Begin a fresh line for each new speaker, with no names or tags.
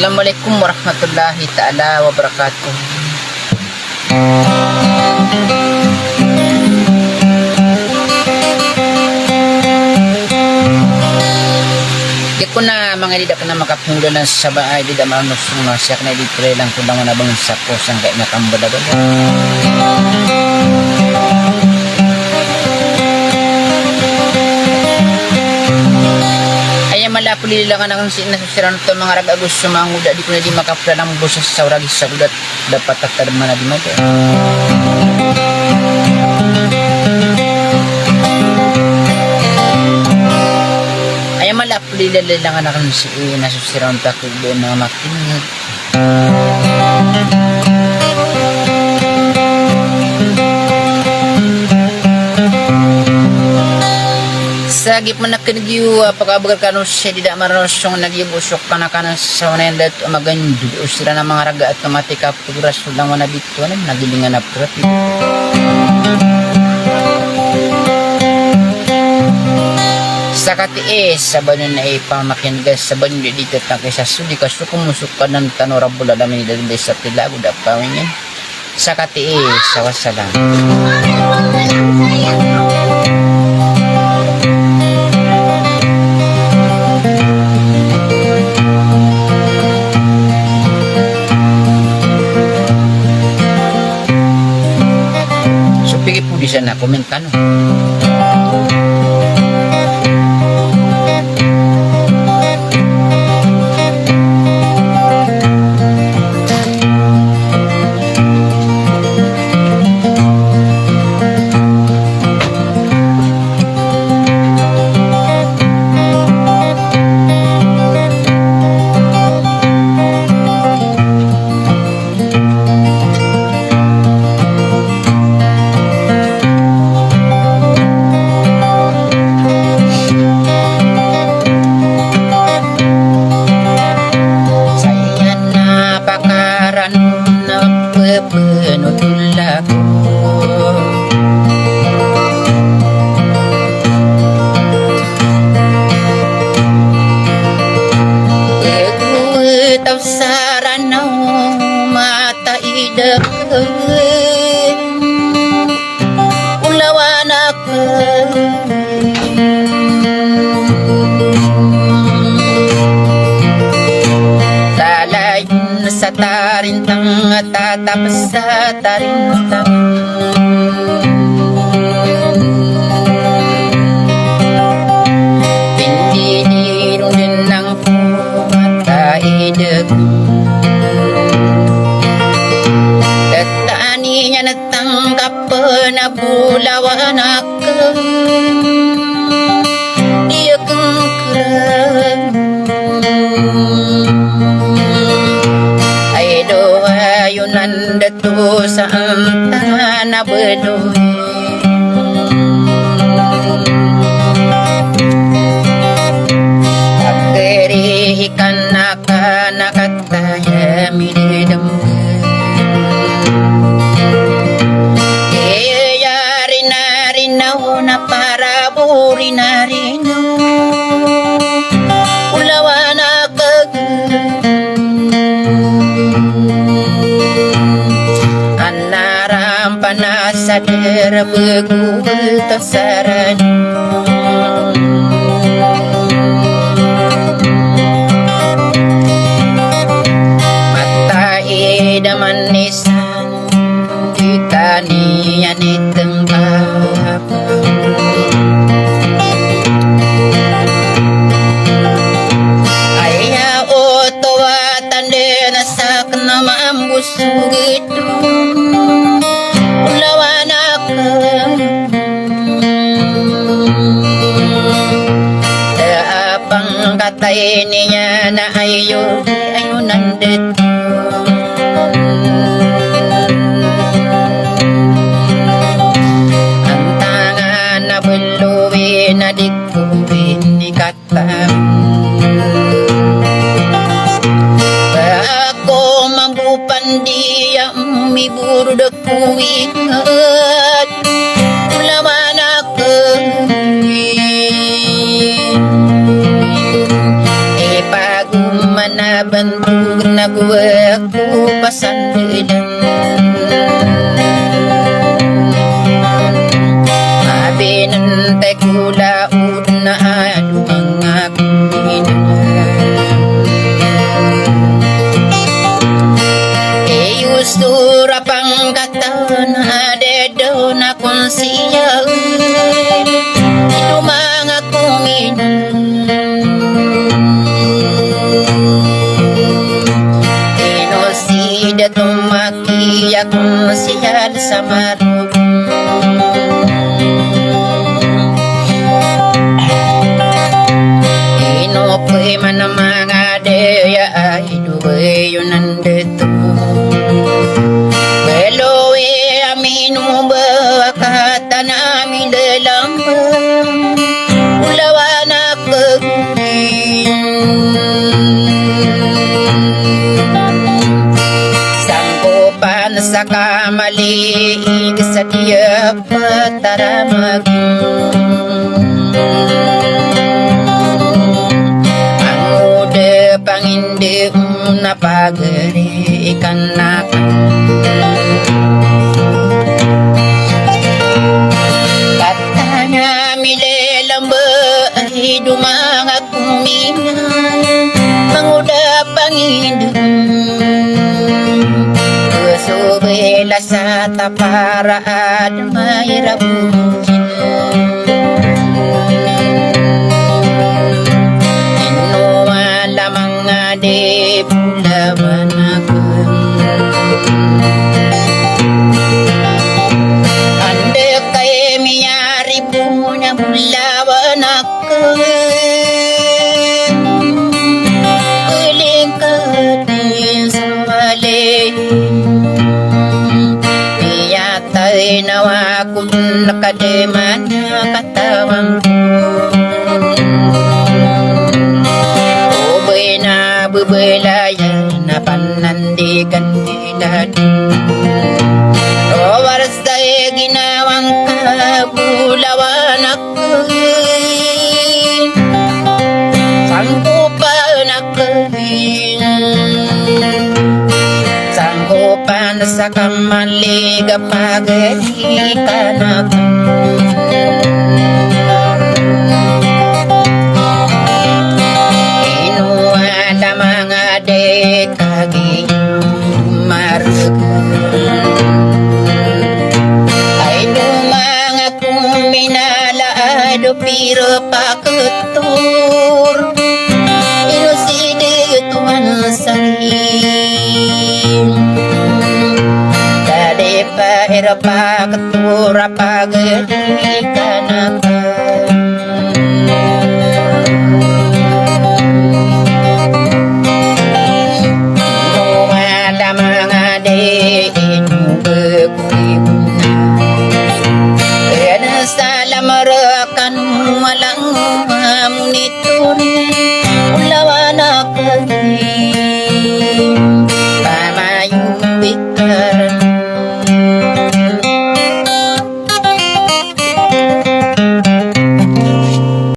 Assalamualaikum warahmatullahi ta'ala wabarakatuh. Di ko na mga di ka na makapunglo na sa bahay di da manusong na siya na di pre lang kung naman nabang sa posang kaya nakambalaga. Malapuli lang ang sinasiran to mga ragagos sa mga uda di ko na di makapla ng boses sa uragi sa udat dapat tatarman na di mo ay malapuli lang ang sinasiran to ako doon mga makinig sa gip man nakinigyo pagkabagal kanos siya di da maranos yung nagyubusok kanakanan sa unayan dat maganyo sila ng mga raga at kamatika pagras lang wana bito nagilingan na prati sa katiis sa banyo na ipamakingas sa banyo dito at nakisa suli kaso kumusok ka ng tanorabula namin nila sa tilago da pawingin sa katiis sa wasalang di sana komentan ulawan ako talayin sa tarintang at tatapos sa tarintang pindidirong din ng pumataidag niya natanggap na bulawan ako di akong kerang ay doa yun nandato sa amta na bedoy pagkerihikan nakataya minidam na para burinarino ulawan ako anaram panasadera begul tasaran mata idaman nisan ditanian itenggap sugit ulawan ako apang katay niya na ayun nandito ang tangan na buluwi na dikuwi ni katang pandiya umiburo da kuingat ulaman ako bantug na gua ku pasandedan mabinan tay kula na adu mga ustura pang kata na dedo na kung siya ito mga kungin inosida tumakiya kung siya sa marug inopoy man ang mga deya ay duwe yun nandito Belowe amin umba kata namin dalam ulawan akagin sangkopan sa kamali sa dia pataramag ang ude pangindi na pagari kanak katanya milelamba ay dumangag kumingan manguda pangindang kesubela sa taparaan may rabuhin inuwa lamang ade bulawan ako ande kay miyari punya bulawan ako uling katin sa mali miyatay nawa kung nakademan na katawang ubay na bubelaya na panandigan nila o waras tayo ginawang kabulawan ako sanggupan ako sanggupan sa kamaliga pagalikan ako inuwala mga dekagi marag ay dumanga kung minalaado pero pakutur inuside tuan sahin dade pa era pakutura pagalikan ako mga de inu